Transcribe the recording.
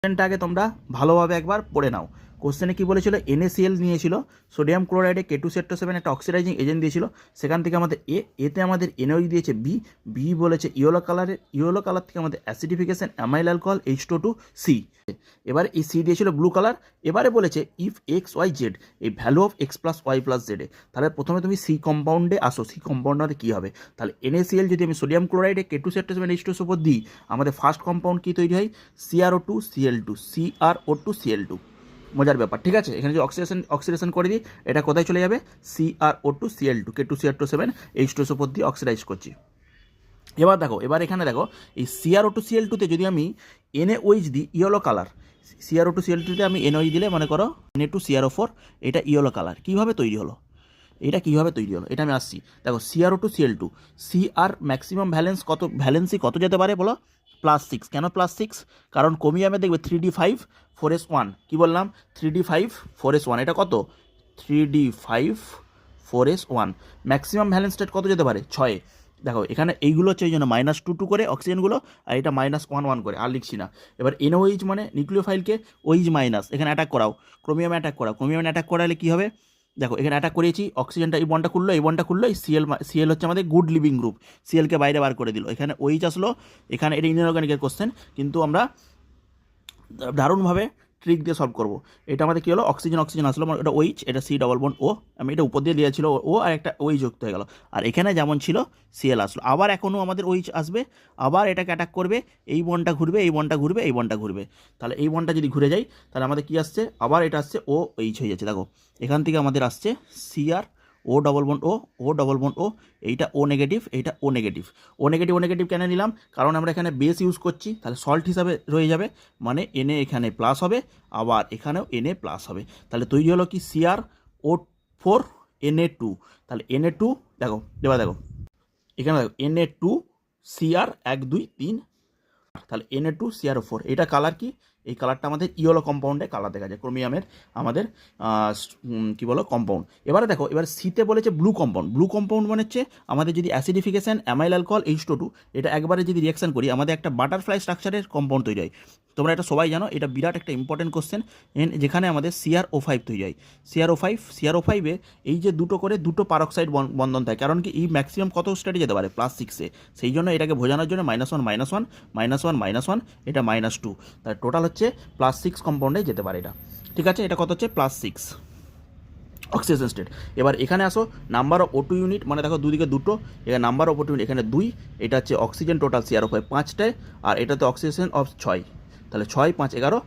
কোশ্চেনটা আগে তোমরা ভালোভাবে একবার পড়ে নাও। কোশ্চেনে কি বলেছিল, NaCl নিয়েছিল, সোডিয়াম ক্লোরাইডে K2SO7 একটা অক্সিডাইজিং এজেন্ট দিয়েছিল, সেখান থেকে আমাদের এতে আমাদের NaOH দিয়েছে বি বলেছে ইয়েলো কালার থেকে আমাদের অ্যাসিডিফিকেশন অ্যামাইল অ্যালকোহল H2O2C। এবারে এই সি দিয়েছিল ব্লু কালার। এবারে বলেছে ইফ XYZ এই ভ্যালু অফ X+Y+Z তাহলে প্রথমে তুমি সি কম্পাউন্ডে আসো, সি কম্পাউন্ডে কী হবে, তাহলে NaCl যদি আমি সোডিয়াম ক্লোরাইডে K2SO7 H2SO4 দিই, আমাদের ফার্স্ট কম্পাউন্ড কী তৈরি হয়, CrO2Cl2 মজার ব্যাপার, ঠিক আছে। এখানে যদি অক্সিডেশন করে দিই, এটা কোথায় চলে যাবে, CrO2Cl2 K2CR27 H2SO4 দিয়ে অক্সিডাইজ করছি। এবার এখানে দেখো এই CrO2Cl2তে যদি আমি NaOH দিই ইয়েলো কালার, CrO2Cl2তে আমি NaOH দিলে মনে করো Na2CrO4, এটা ইয়েলো কালার কীভাবে তৈরি হলো, এটা আমি আসছি। দেখো CrO2Cl2 Cr ম্যাক্সিমাম ভ্যালেন্সি কত যেতে পারে বলো, +6। কেন +6, কারণ ক্রোমিয়ামে দেখবে 3d5 4s1, কী বললাম 3d5 4s1, এটা কত 3d5 4s1, maximum valence state কত যেতে পারে 6। দেখো এখানে এইগুলো হচ্ছে ওই জন্য -2 করে অক্সিজেনগুলো, আর এটা -1 করে, আর লিখছি না। এবার NaOH মানে নিউক্লিওফাইলকে OH মাইনাস এখানে অ্যাটাক করাও, ক্রোমিয়ামে অ্যাটাক করালে কী হবে, দেখো এখানে অ্যাটাক করিয়েছি, অক্সিজেনটা এই বন্ডটা খুললো, এই সিএল হচ্ছে আমাদের গুড লিভিং গ্রুপ, সিএলকে বাইরে বার করে দিল, এখানে OH আসলো, এখানে এটা ইনঅর্গানিকের কোশ্চেন, কিন্তু আমরা দারুণভাবে ট্রিক দিয়ে সলভ করবো। এটা আমাদের কী হলো, অক্সিজেন আসলো, এটা OH, এটা C+O, আমি এটা উপর দিয়ে দিয়েছিল ও, আর একটা OH যুক্ত হয়ে গেল, আর এখানে যেমন ছিল Cl আসলো, আবার এখনও আমাদের OH আসবে, আবার এটাকে অ্যাটাক করবে, এই বন্ডটা ঘুরবে, তাহলে এই বন্ডটা যদি ঘুরে যায় তাহলে আমাদের কী আসছে, আবার এটা আসছে OH হয়ে যাচ্ছে। দেখো এখান থেকে আমাদের আসছে Cr O+O, এইটা O নেগেটিভ, এইটা O নেগেটিভ কেন নিলাম, কারণ আমরা এখানে বেস ইউজ করছি, তাহলে সল্ট হিসাবে রয়ে যাবে, মানে Na এখানে প্লাস হবে, আবার এখানেও Na প্লাস হবে, তাহলে তৈরি হলো কি CrO4 Na2, তাহলে Na2 দেখো, এখানে দেখো Na2 Cr 1 2 3, তাহলে Na2CrO4, এটা কালার কি, এই কালারটা আমাদের ইয়েলো কম্পাউন্ডে কালার দেখা যায়, ক্রোমিয়ামের আমাদের কী বলো কম্পাউন্ড। এবার সিতে বলেছে ব্লু কম্পাউন্ড মানে হচ্ছে আমাদের যদি অ্যাসিডিফিকেশন অ্যামাইল অ্যালকোহল H2O2, এটা একবারে যদি রিয়াকশন করি আমাদের একটা বাটারফ্লাই স্ট্রাকচারের কম্পাউন্ড তৈরি হয়। তোমরা এটা সবাই জানো, এটা বিরাট একটা ইম্পর্টেন্ট কোশ্চেন, যেখানে আমাদের CrO5 তৈরি হয়। CrO5-এ এই যে দুটো পারক্সাইড বন্ধন থাকে, কারণ কি এই ম্যাক্সিমাম কত স্টেটে যেতে পারে +6-এ, সেই জন্য এটাকে বোঝানোর জন্য -1, এটা -2, তার টোটাল হচ্ছে +6 কম্পাউন্ডে যেতে পারে এটা, ঠিক আছে। এটা কত হচ্ছে +6 অক্সিজেন স্টেট। এবার এখানে আসো নাম্বার অফ O2 ইউনিট, মানে দেখো দুদিকে দুটো, এখানে নাম্বার অফ O2 ইউনিট এখানে 2, এটা হচ্ছে অক্সিজেন টোটাল CrO5 5টায়, আর এটাতে অক্সিজেন অফ 6, তাহলে 6 5 11,